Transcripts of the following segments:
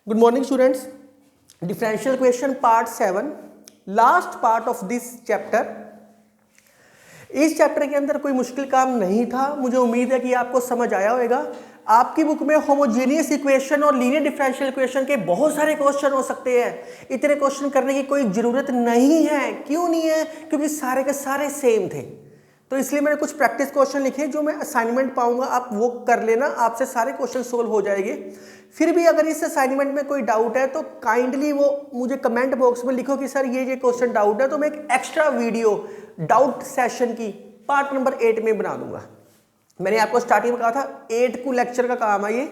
Good morning students. Differential question part 7, last part of this chapter. इस chapter के अंदर कोई मुश्किल काम नहीं था। मुझे उम्मीद है कि आपको समझ आया होगा। आपकी बुक में होमोजेनियस इक्वेशन और लीनियर डिफरेंशियल इक्वेशन के बहुत सारे क्वेश्चन हो सकते हैं। इतने क्वेश्चन करने की कोई ज़रूरत नहीं है। क्यों नहीं है? क्योंकि सारे के सारे सेम थे। तो इसलिए मैंने कुछ प्रैक्टिस क्वेश्चन लिखे जो मैं असाइनमेंट पाऊंगा, आप वो कर लेना, आपसे सारे क्वेश्चन सोल्व हो जाएंगे। फिर भी अगर इस असाइनमेंट में कोई डाउट है तो काइंडली वो मुझे कमेंट बॉक्स में लिखो कि सर ये क्वेश्चन डाउट है, तो मैं एक एक्स्ट्रा वीडियो डाउट सेशन की पार्ट नंबर 8 में बना दूंगा। मैंने आपको स्टार्टिंग में कहा था 8 को लेक्चर का काम है ये,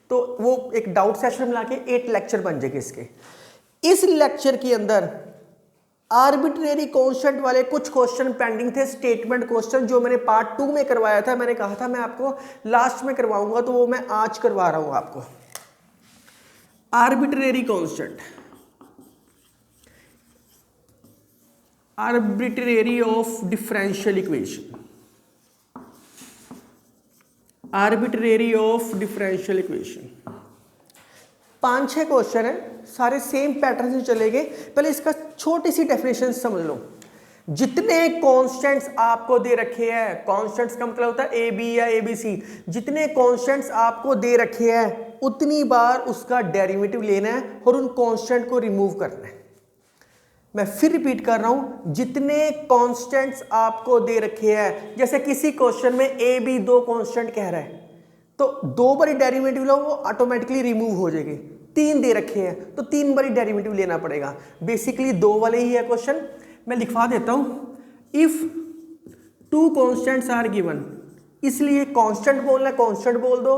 तो वो एक डाउट सेशन मिला के 8 लेक्चर बन जाएंगे इसके। इस लेक्चर के अंदर आर्बिट्रेरी कांस्टेंट वाले कुछ क्वेश्चन पेंडिंग थे, स्टेटमेंट क्वेश्चन, जो मैंने पार्ट 2 में करवाया था। मैंने कहा था मैं आपको लास्ट में करवाऊंगा, तो वो मैं आज करवा रहा हूं आपको। Arbitrary constant, arbitrary of differential equation, arbitrary of differential equation. 5-6 question है, सारे सेम पैटर्न से चलेंगे। पहले इसका छोटी सी डेफिनेशन समझ लो। जितने कांस्टेंट्स आपको दे रखे हैं, कांस्टेंट्स का मतलब होता है ए बी या ए बी सी, जितने कांस्टेंट्स आपको दे रखे हैं उतनी बार उसका डेरिवेटिव लेना है और उन कांस्टेंट को रिमूव करना है। मैं फिर रिपीट कर रहा हूं, जितने कांस्टेंट्स आपको दे रखे हैं, जैसे किसी क्वेश्चन में ए बी 2 कांस्टेंट कह रहा है तो 2 बारी डेरिवेटिव लो, वो ऑटोमेटिकली रिमूव हो जाएगी। 3 दे रखे हैं तो 3 बारी डेरिवेटिव लेना पड़ेगा। बेसिकली 2 वाले ही है क्वेश्चन। मैं लिखवा देता हूं, इफ 2 कांस्टेंट्स आर गिवन, इसलिए कांस्टेंट बोलना है कांस्टेंट बोल दो,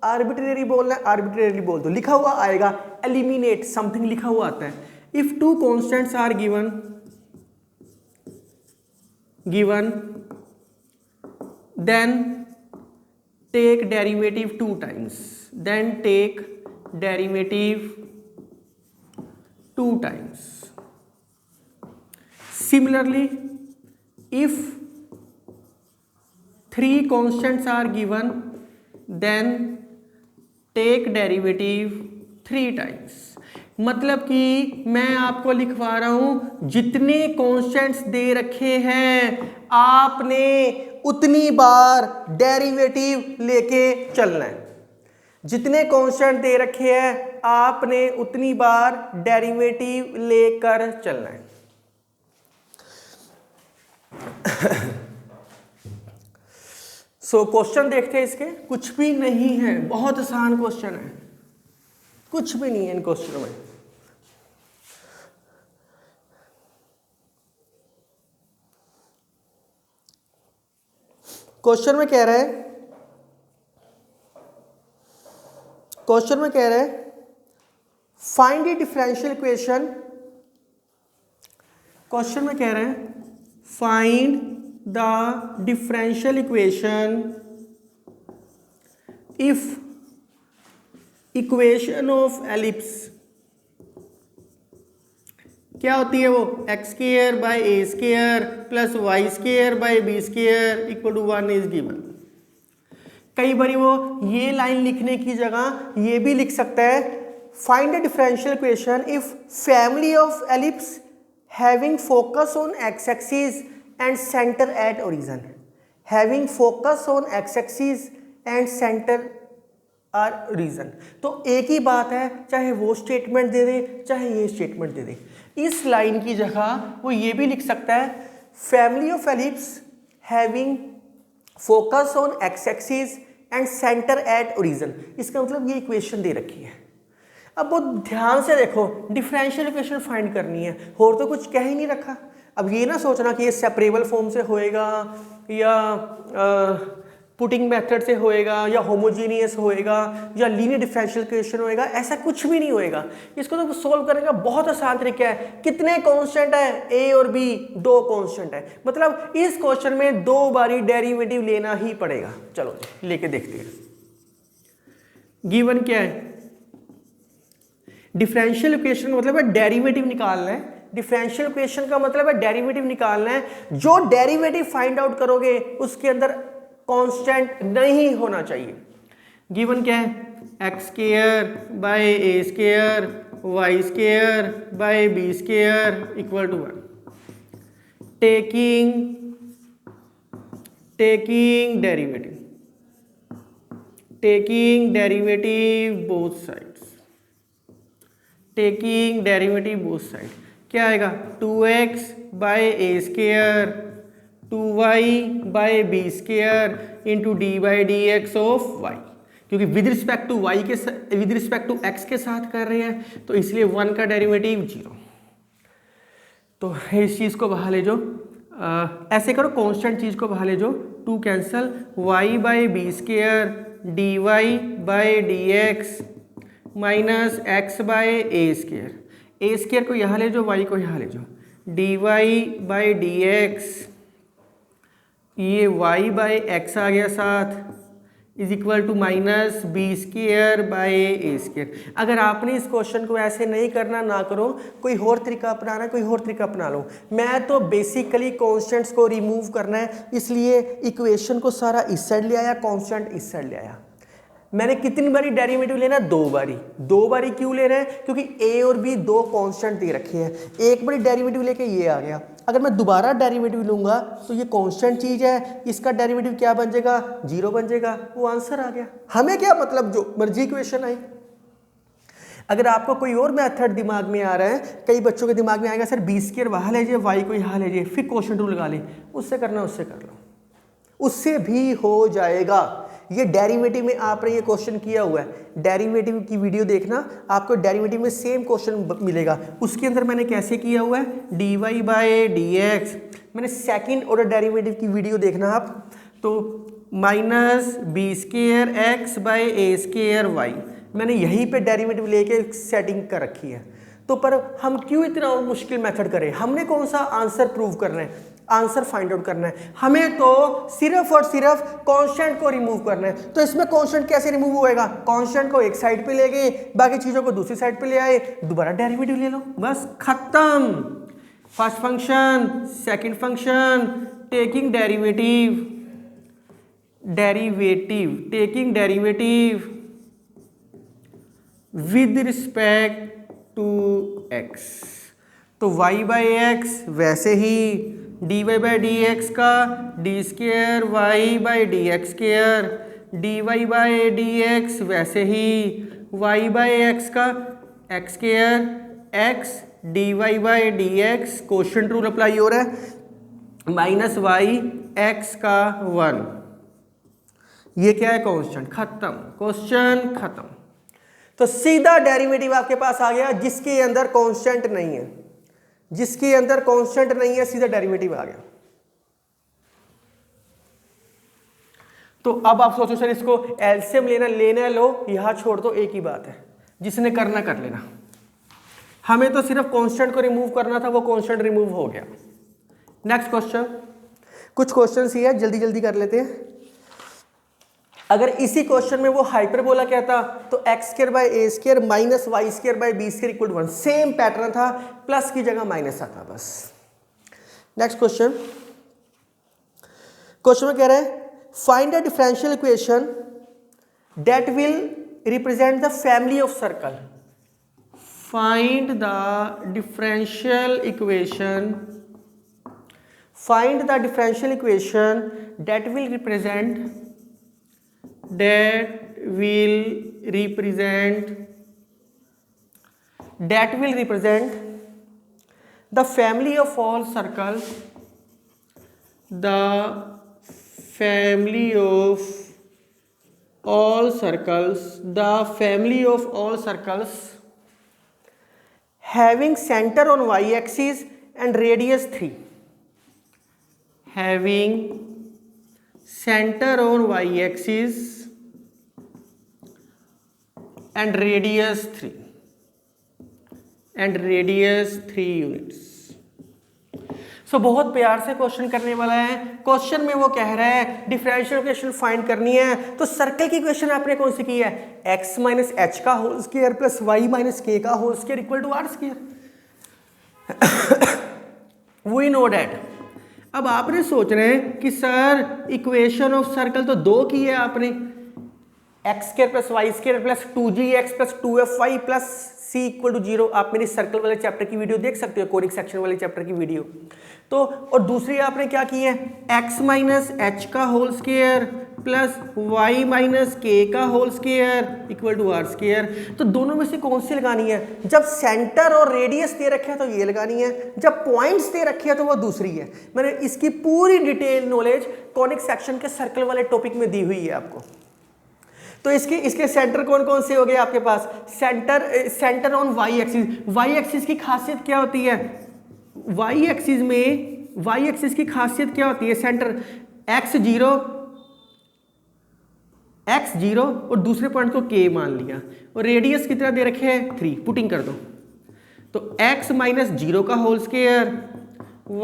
आर्बिट्रेरी बोलना है आर्बिट्रेरी बोल दो। लिखा हुआ आएगा, एलिमिनेट समथिंग लिखा हुआ आता है। If 2 constants are given then take derivative 2 times, then take derivative 2 times. Similarly, if 3 constants are given, then take derivative 3 times. मतलब कि मैं आपको लिखवा रहा हूं, जितने कांस्टेंट्स दे रखे हैं आपने उतनी बार डेरिवेटिव लेके चलना है। जितने कांस्टेंट दे रखे हैं आपने उतनी बार डेरिवेटिव लेकर चलना है। सो क्वेश्चन देखते हैं इसके। कुछ भी नहीं है, बहुत आसान क्वेश्चन है, कुछ भी नहीं है इन क्वेश्चनों में। क्वेश्चन में कह रहा है find the differential equation. Question में कह रहे हैं find the differential equation if equation of ellipse, क्या होती है वो, x square by a square plus y square by b square equal to 1 is given. कई बार वो ये लाइन लिखने की जगह ये भी लिख सकता है, find the differential equation if family of ellipse having focus on x axis and centre at origin. Having focus on x axis and centre are origin. तो एक ही बात है, चाहे वो स्टेटमेंट दे दे चाहे ये स्टेटमेंट दे दे। इस लाइन की जगह वो ये भी लिख सकता है, family of ellipse having focus on x axis and centre at origin. इसका मतलब ये इक्वेशन दे रखी है। अब बहुत ध्यान से देखो, डिफरेंशियल इक्वेशन फाइंड करनी है, और तो कुछ कह ही नहीं रखा। अब ये ना सोचना कि ये सेपरेबल फॉर्म से होएगा या पुटिंग मेथड से होएगा या होमोजीनियस होएगा या लीनियर डिफरेंशियल इक्वेशन होएगा, ऐसा कुछ भी नहीं होएगा। इसको तो सोल्व करने का बहुत आसान तरीका है। कितने कांस्टेंट है, ए और बी 2 कांस्टेंट है, मतलब इस क्वेश्चन में 2 बारी डेरिवेटिव लेना ही पड़ेगा। चलो लेके देखते हैं। गिवन क्या है, डिफरेंशियल इक्वेशन का मतलब है डेरिवेटिव निकालना है। डिफरेंशियल इक्वेशन का मतलब है डेरिवेटिव निकालना है। जो डेरिवेटिव फाइंड आउट करोगे उसके अंदर कांस्टेंट नहीं होना चाहिए। गिवन क्या है, x square by a square y square by b square equal to 1। taking derivative both sides, क्या आएगा 2x by a square 2y by b square into d by d x of y, क्योंकि with respect to y के with respect to x के साथ कर रहे हैं तो इसलिए 1 का डेरिवेटिव 0। तो इस चीज़ को बाहर ले जाओ, ऐसे करो कांस्टेंट चीज़ को बाहर ले जाओ, 2 cancel y by b square d y by d x minus x by a square को यहाँ ले जाओ, y को यहाँ ले जाओ, d y by d x, ये y बाई एक्स आ गया साथ is equal to minus b square by a square. अगर आपने इस क्वेश्चन को ऐसे नहीं करना ना करो, कोई और तरीका अपनाना, कोई और तरीका अपना लो। मैं तो बेसिकली कॉन्स्टेंट्स को रिमूव करना है, इसलिए इक्वेशन को सारा इस साइड ले आया, कांस्टेंट इस साइड ले आया। मैंने कितनी बारी डेरिवेटिव लेना, 2 बारी। 2 बारी क्यों ले रहे हैं? क्योंकि ए और बी 2 कांस्टेंट दे रखे हैं, एक बारी डेरिवेटिव लेके ये आ गया। अगर मैं दोबारा डेरिवेटिव लूंगा तो ये कांस्टेंट चीज है, इसका डेरिवेटिव क्या बन जाएगा 0 बन जाएगा, वो आंसर आ गया। हमें क्या मतलब, जो मर्जी इक्वेशन आई। अगर आपको कोई और मेथड दिमाग में आ रहा है, कई बच्चों के दिमाग में आएगा सर बी स्क्वायर वहां ले जाए, वाई को यहाँ ले जाए, फिर क्वोशंट रूल लगा ले, उससे करना उससे कर लो, उससे भी हो जाएगा। ये डेरिवेटिव में आपने ये क्वेश्चन किया हुआ है, डेरिवेटिव की वीडियो देखना, आपको डेरिवेटिव में सेम क्वेश्चन मिलेगा। उसके अंदर मैंने कैसे किया हुआ है, d y by d x, मैंने सेकेंड ऑर्डर डेरिवेटिव की वीडियो देखना आप, तो minus b square x by a square y, मैंने यहीं पे डेरिवेटिव लेके सेटिंग कर रखी है। तो पर हम क्यों इतना मुश्किल मेथड करें? हमने कौन सा आंसर प्रूव करना है, आंसर फाइंड आउट करना है, हमें तो सिर्फ और सिर्फ कांस्टेंट को रिमूव करना है। तो इसमें कांस्टेंट कैसे रिमूव होएगा? कांस्टेंट को एक साइड पे ले गए, बाकी चीजों को दूसरी साइड पे ले आए, दोबारा डेरिवेटिव ले लो, बस खत्म। First function, second function, taking derivative with respect to x, तो y बाई एक्स वैसे ही d y by d x का d square y by d x square, d y by d x वैसे ही y बाई एक्स का x square x d y by d x, quotient rule apply हो रहा है, minus Y x का 1, ये क्या है कांस्टेंट, खत्म, क्वेश्चन खत्म। तो सीधा डेरिवेटिव आपके पास आ गया, जिसके अंदर कांस्टेंट नहीं है, जिसके अंदर कांस्टेंट नहीं है, सीधा डेरिवेटिव आ गया। तो अब आप सोचो सर इसको एलसीएम लेना लो, यहां छोड़ दो, एक ही बात है, जिसने करना कर लेना। हमें तो सिर्फ कांस्टेंट को रिमूव करना था, वो कांस्टेंट रिमूव हो गया। नेक्स्ट क्वेश्चन, कुछ क्वेश्चन ही है, जल्दी जल्दी कर लेते हैं। अगर इसी क्वेश्चन में वो हाइपरबोला क्या था, तो x square by a square minus y square by b square equal to 1, same pattern था, प्लस की जगह माइनस आता बस। नेक्स्ट क्वेश्चन, क्वेश्चन में कह रहा है find a differential equation that will represent the family of circle. Find the differential equation that will represent the family of all circles, having center on y-axis and radius 3, having center on y-axis and radius 3 units। सो बहुत प्यार से question करने वाला है। Question में वो कह रहा है डिफरेंशियल इक्वेशन फाइंड करनी है, तो सर्कल की इक्वेशन आपने कौन सी की है, x माइनस एच का whole square plus y minus k का whole square equal to r square. We know that. अब आपने सोच रहे हैं कि सर इक्वेशन ऑफ सर्कल तो 2 की है आपने, x square plus y square plus 2gx plus 2fy plus c equal to 0। आप मेरी सर्कल वाले चैप्टर की वीडियो देख सकते हो, कोनिक सेक्शन वाले चैप्टर की वीडियो। तो और दूसरी आपने क्या की है, x माइनस एच का whole square plus y minus k का whole square equal to r square. तो दोनों में से कौन सी लगानी है? जब सेंटर और रेडियस दे रखे हैं तो ये लगानी है, जब पॉइंट्स दे रखे हैं तो वो दूसरी है। मैंने इसकी पूरी डिटेल नॉलेज कॉनिक सेक्शन के सर्कल वाले टॉपिक में दी हुई है आपको। तो इसके सेंटर कौन कौन से हो गए आपके पास? Centre on y axis. Y axis की खासियत क्या होती है? वाई एक्सिस की खासियत क्या होती है? सेंटर x0 और दूसरे पॉइंट को k मान लिया और रेडियस कितना दे रखे हैं 3, पुटिंग कर दो। तो x माइनस 0 का whole square,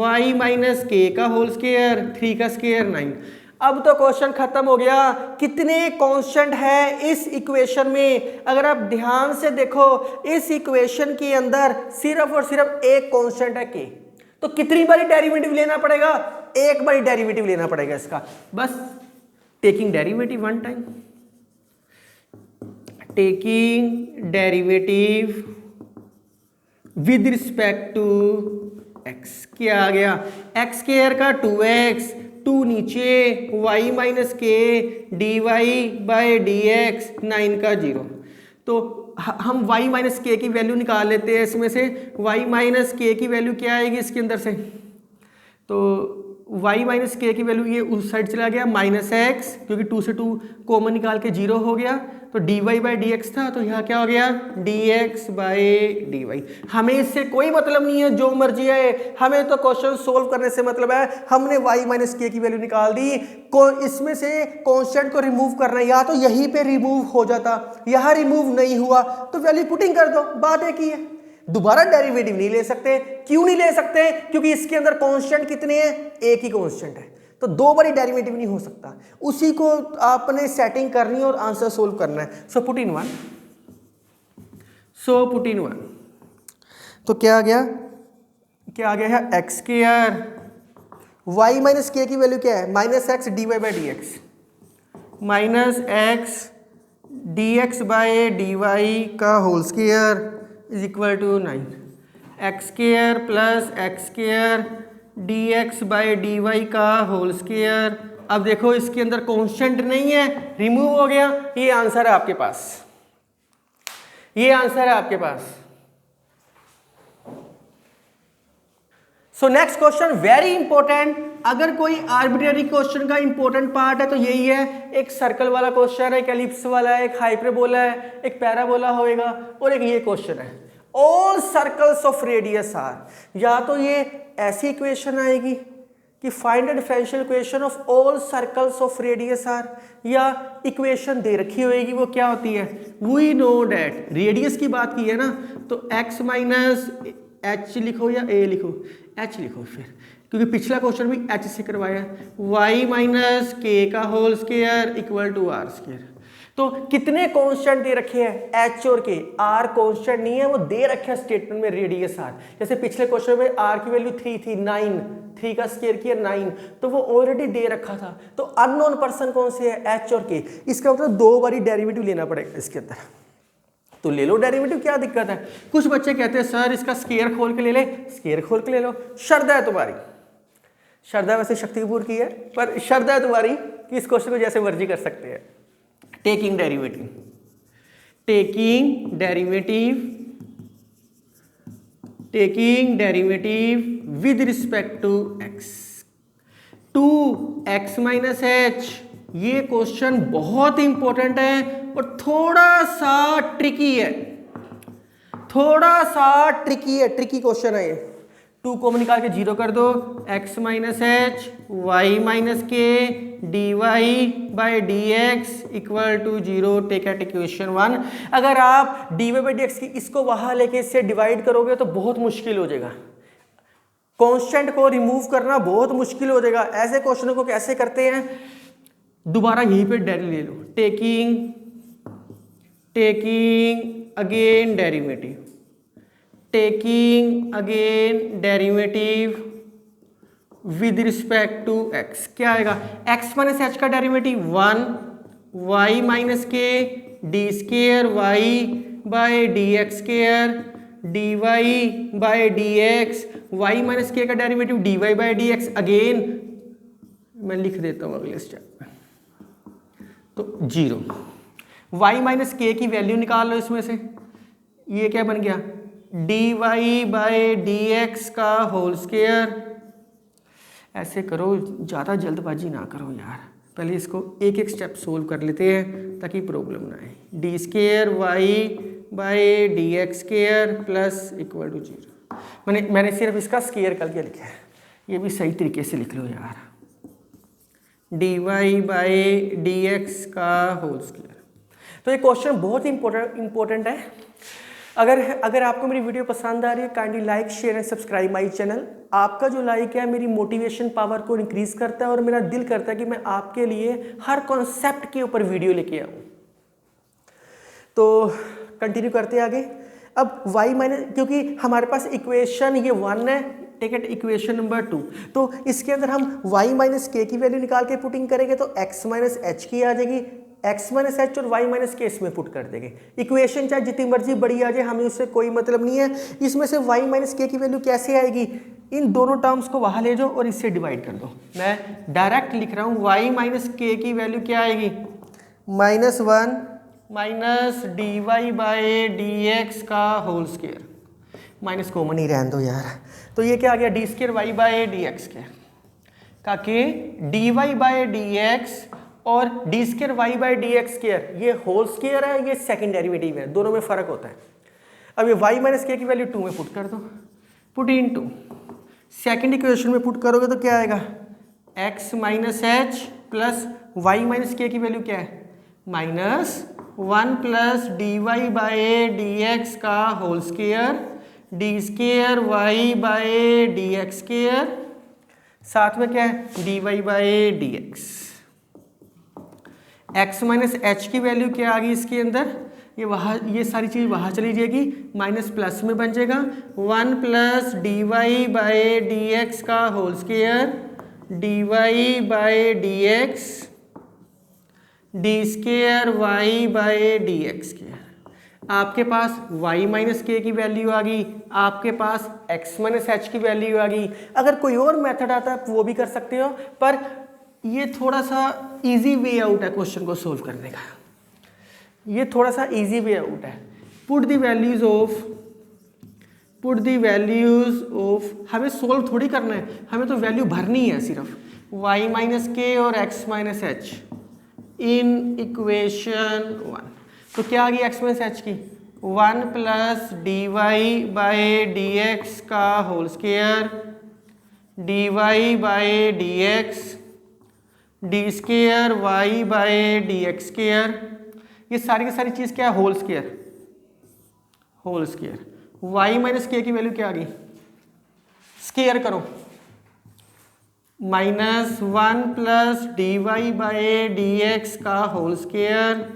y minus k का होल स्क्वायर, 3 का स्क्वायर 9। अब तो क्वेश्चन खत्म हो गया। कितने कांस्टेंट है इस इक्वेशन में? अगर आप ध्यान से देखो इस इक्वेशन के अंदर सिर्फ और सिर्फ एक कांस्टेंट है k। तो कितनी बारी डेरिवेटिव लेना पड़ेगा? एक बारी डेरिवेटिव लेना पड़ेगा इसका, बस taking derivative one time, taking derivative with respect to x। क्या आ गया? एक्स स्क्वायर का 2x, 2 नीचे, y minus k d y by d x, 9 का 0। तो हम y माइनस के की वैल्यू निकाल लेते हैं इसमें से। y माइनस के की वैल्यू क्या आएगी इसके अंदर से? तो y माइनस के की वैल्यू ये उस साइड चला गया माइनस एक्स, क्योंकि 2 से 2 कॉमन निकाल के 0 हो गया। तो d y by d x था, तो यहाँ क्या हो गया? D x by d y. हमें इससे कोई मतलब नहीं है, जो मर्जी है, हमें तो क्वेश्चन सोल्व करने से मतलब है। हमने y माइनस के की वैल्यू निकाल दी, इसमें से कांस्टेंट को रिमूव करना है, या तो यहीं पे रिमूव हो जाता, यहाँ रिमूव नहीं हुआ तो वैल्यू पुटिंग कर दो, बात एक ही है। दोबारा डेरिवेटिव नहीं ले सकते। क्यों नहीं ले सकते? क्योंकि इसके अंदर कांस्टेंट कितने हैं? एक ही कांस्टेंट है, तो दो बारी डेरिवेटिव नहीं हो सकता। उसी को आपने सेटिंग करनी है और आंसर सोल्व करना है। So put in one. तो क्या आ गया? है x square, Y minus k की वैल्यू क्या है? Minus x d y by d x, minus x d x by d y का whole square is equal to 9। X square plus x square d x by d y का whole square. अब देखो इसके अंदर constant नहीं है, remove हो गया। ये आंसर है आपके पास, so next question very important. अगर कोई आर्बिट्ररी क्वेश्चन का इंपॉर्टेंट पार्ट है तो यही है। एक सर्कल वाला क्वेश्चन है, एक एलिप्स वाला है, एक हाइपरबोला है, एक पैराबोला होएगा और एक ये क्वेश्चन है। All circles of radius r. या तो ये ऐसी इक्वेशन आएगी कि find the differential equation of all circles of radius r, या इक्वेशन दे रखी होगी, वो क्या होती है? वी नो डेट, रेडियस की बात की है ना, तो x माइनस एच लिखो या a लिखो, h लिखो फिर, क्योंकि पिछला क्वेश्चन भी h से करवाया। y माइनस के का whole square equal to r square. तो कितने कांस्टेंट दे रखे हैं? h और k। r कांस्टेंट नहीं है, वो दे रखे हैं स्टेटमेंट में रेडियस r। जैसे पिछले क्वेश्चन में r की वैल्यू 3 थी, 9, 3 का स्क्वायर किया 9, तो वो ऑलरेडी दे रखा था। तो अननोन पर्सन कौन से है? h और k। इसका मतलब दो बारी डेरिवेटिव लेना पड़ेगा इसके अंदर, तो ले लो डेरिवेटिव, क्या दिक्कत है? कुछ बच्चे कहते हैं सर इसका स्क्वायर खोल के ले ले, स्क्वायर खोल के ले लो। श्रद्धा है तुम्हारी, श्रद्धा वैसे शक्ति कपूर की है, पर श्रद्धा है तुम्हारी कि इस क्वेश्चन को जैसे मर्जी कर सकते हैं। Taking derivative with respect to x, 2x minus h. ये क्वेश्चन बहुत इंपॉर्टेंट है और थोड़ा सा ट्रिकी है, ट्रिकी क्वेश्चन है ये। 2 कॉमन निकाल के 0 कर दो, x minus h y minus k d y by d x equal to 0। Take at equation 1। अगर आप d y by d x की इसको वहां लेके इससे डिवाइड करोगे तो बहुत मुश्किल हो जाएगा, कांस्टेंट को रिमूव करना बहुत मुश्किल हो जाएगा। ऐसे क्वेश्चनों को कैसे करते हैं? दोबारा यहीं पे डेरिवेटिव ले लो, taking again derivative with respect to x। क्या आएगा? x माइनस एच का derivative 1 y minus k d square y by d x square d y by d x, y minus k का derivative d y by d x, again मैं लिख देता हूँ अगले step में, तो 0। वाई माइनस के की वैल्यू निकाल लो इसमें से, ये क्या बन गया d y by d x का होल स्केयर। ऐसे करो, ज़्यादा जल्दबाजी ना करो यार, पहले इसको एक एक स्टेप सोल्व कर लेते हैं ताकि प्रॉब्लम ना आए। D square y by d x square plus equal to 0। मैंने सिर्फ इसका स्केयर करके लिखा है, ये भी सही तरीके से लिख लो यार, d y by d x का होल स्केयर। तो ये क्वेश्चन बहुत इंपॉर्टेंट है। अगर आपको मेरी वीडियो पसंद आ रही है, kindly like share and subscribe my channel. आपका जो लाइक है मेरी मोटिवेशन पावर को इंक्रीज करता है और मेरा दिल करता है कि मैं आपके लिए हर कॉन्सेप्ट के ऊपर वीडियो लेके आऊँ। तो कंटिन्यू करते हैं आगे। अब y माइनस, क्योंकि हमारे पास इक्वेशन ये 1 है, टेक इट इक्वेशन नंबर 2, तो इसके अंदर हम y माइनस के की वैल्यू निकाल के पुटिंग करेंगे तो x माइनस एच की आ जाएगी, x माइनस एच और y माइनस के इसमें पुट कर देंगे। इक्वेशन चाहे जितनी मर्जी बड़ी आ जाए, हमें उससे कोई मतलब नहीं है। इसमें से y माइनस के की वैल्यू कैसे आएगी, इन दोनों टर्म्स को वहाँ ले जाओ और इससे डिवाइड कर दो। मैं डायरेक्ट लिख रहा हूँ, y माइनस के की वैल्यू क्या आएगी, -1 minus d y by d x का होल स्केयर, माइनस कॉमन ही रहने दो यार। तो ये क्या आ गया, d square y by d x के का के d y by d x और d square y by d x square, ये होल स्केयर है, ये सेकंड डेरिवेटिव है, दोनों में फर्क होता है। अब ये y माइनस के की वैल्यू 2 में पुट कर दो, पुट इन 2, सेकेंड इक्वेशन में पुट करोगे तो क्या आएगा, x minus h plus y minus k की वैल्यू क्या है, -1 plus d y by d x का whole square d square y by d x square, साथ में क्या है d y by d x. X minus h की value क्या आ गई इसके अंदर, ये सारी चीज़ वहाँ चली जाएगी, माइनस प्लस में बन जाएगा 1 plus d y by d x का whole square d y by d x d square y by d x square. आपके पास y माइनस के की वैल्यू आ गई, आपके पास x माइनस एच की वैल्यू आ गई। अगर कोई और मेथड आता है वो भी कर सकते हो, पर ये थोड़ा सा इजी वे आउट है क्वेश्चन को सोल्व करने का, ये थोड़ा सा इजी वे आउट है। पुट द वैल्यूज ऑफ, हमें सोल्व थोड़ी करना है, हमें तो वैल्यू भरनी है सिर्फ, y माइनस के और x minus H in equation 1। तो क्या आ गई x माइनस एच की, 1 plus d y by d x का whole square d y by d x d square y by d x square. ये सारी की सारी चीज़ क्या है, whole square. y minus k की वैल्यू क्या आ गई, स्केयर करो, -1 plus d y by d x का whole square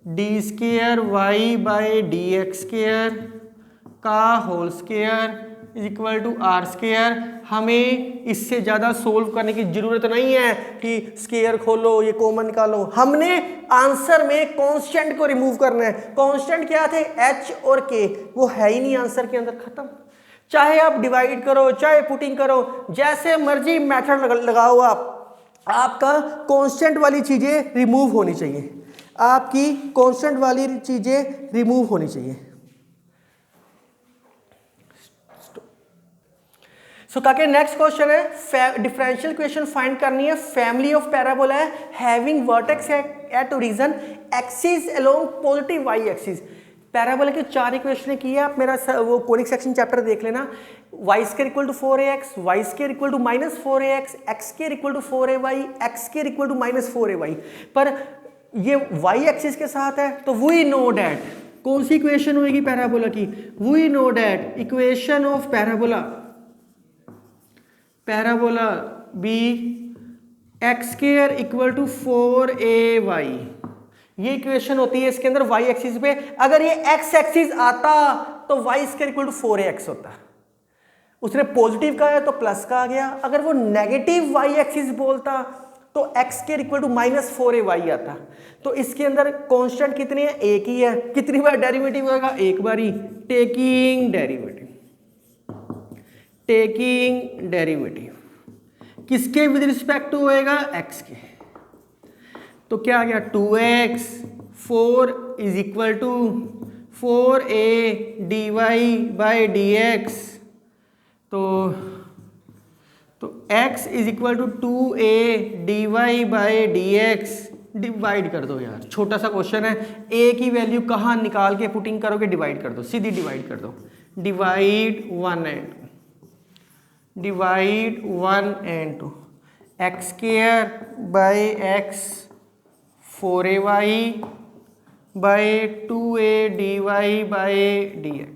d square y by d x square का whole square is equal to r square. हमें इससे ज़्यादा सोल्व करने की ज़रूरत नहीं है कि स्केयर खोलो ये कॉमन निकालो, हमने आंसर में कांस्टेंट को रिमूव करना है। कांस्टेंट क्या थे, h और k, वो है ही नहीं आंसर के अंदर, खत्म। चाहे आप डिवाइड करो चाहे पुटिंग करो, जैसे मर्जी मेथड लगाओ आपका कांस्टेंट वाली चीज़ें रिमूव होनी चाहिए, आपकी कांस्टेंट वाली चीज़ें रिमूव होनी चाहिए। सो काके नेक्स्ट क्वेश्चन है, डिफरेंशियल इक्वेशन फाइंड करनी है, फैमिली ऑफ पैराबोला है having vertex at origin axis along positive y axis. Parabola की 4 इक्वेशन की है, आप मेरा वो कोनिक सेक्शन चैप्टर देख लेना। Y square equal to 4ax, y square equal to -4ax, x square equal to 4ay, x square equal to -4ay। पर ये वाई एक्सिस के साथ है, तो वी नो डैट कौन सी इक्वेशन होगी पैराबोला की, we know that equation of parabola be x square equal to 4ay। ये इक्वेशन होती है इसके अंदर y एक्सिस पे। अगर ये x एक्सिस आता तो y square equal to 4ax होता, उसने पॉजिटिव का है तो प्लस का आ गया। अगर वो नेगेटिव y एक्सिस बोलता तो एक्स के इक्वल टू -4ay आता। तो इसके अंदर कांस्टेंट कितने हैं, एक ही है। कितनी बार डेरिवेटिव होगा, एक बार ही। टेकिंग डेरिवेटिव किसके विद रिस्पेक्ट टू होएगा, एक्स के। तो क्या आ गया 2x 4 is equal to 4a dy/dx। तो x is equal to 2a dy/dx। Divide कर दो यार, छोटा सा क्वेश्चन है। a की वैल्यू कहाँ निकाल के पुटिंग करोगे, डिवाइड कर दो, सीधी डिवाइड कर दो। Divide 1 and 2 x square by x 4ay by 2a dy/dx।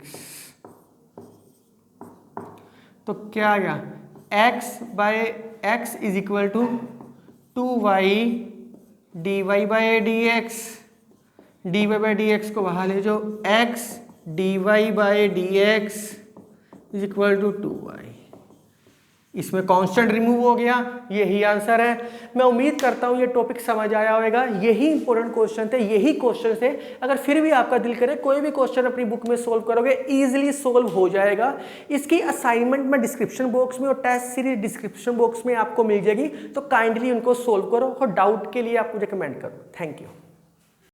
तो क्या आ गया, x is equal to 2y dy/dx। dy/dx को बाहर ले जाओ, x dy/dx is equal to 2y। इसमें कांस्टेंट रिमूव हो गया, यही आंसर है। मैं उम्मीद करता हूं ये टॉपिक समझ आया होगा। यही इंपॉर्टेंट क्वेश्चन थे, यही क्वेश्चन थे। अगर फिर भी आपका दिल करे कोई भी क्वेश्चन अपनी बुक में सोल्व करोगे, इजीली सोल्व हो जाएगा। इसकी असाइनमेंट में डिस्क्रिप्शन बॉक्स में और टेस्ट सीरीज डिस्क्रिप्शन बॉक्स में आपको मिल जाएगी, तो काइंडली उनको सोल्व करो और डाउट के लिए आप मुझे कमेंट करो। Thank you.